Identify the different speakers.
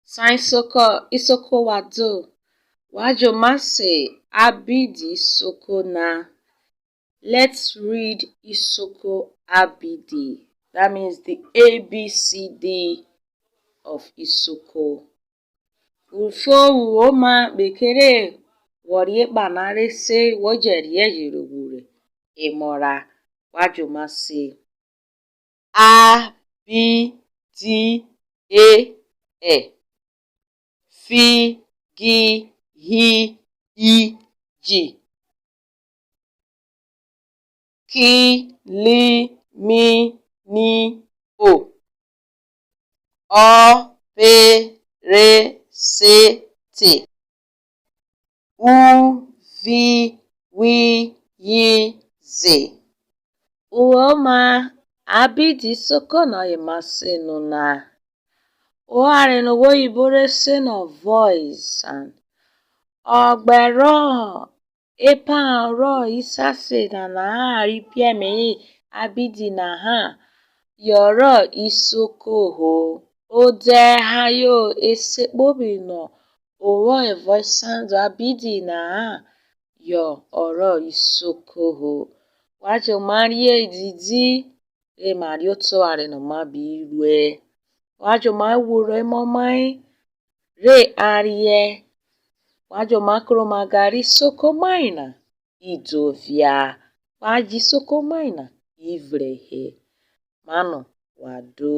Speaker 1: Isoko wado. Wajo mase Abidi Isoko na. Let's read Isoko Abidi. That means the ABCD of Isoko. Ufo uoma bekere worie banare se wojerie jirogure. Emora wajo mase A-B-D-A-E. F-G-H-I-J. K-L-M-N-O. O-P-R-E-S-T. U-V-W-Y-Z. Uoma Abidi Isoko na yemasino na. Oare no wo ibore se no voice and ogbero epa ro isase na ari pie me Abidi na ha yoro Isoko ho ode hayo esekpobi no owo e voice sound Abidi na ha yo oro Isoko ho wajo marie didi e mario to are no mabirwe wajo ma wuro momai re arie wajo makro magari soko maina idovia waji soko maina ivrehe mano wado.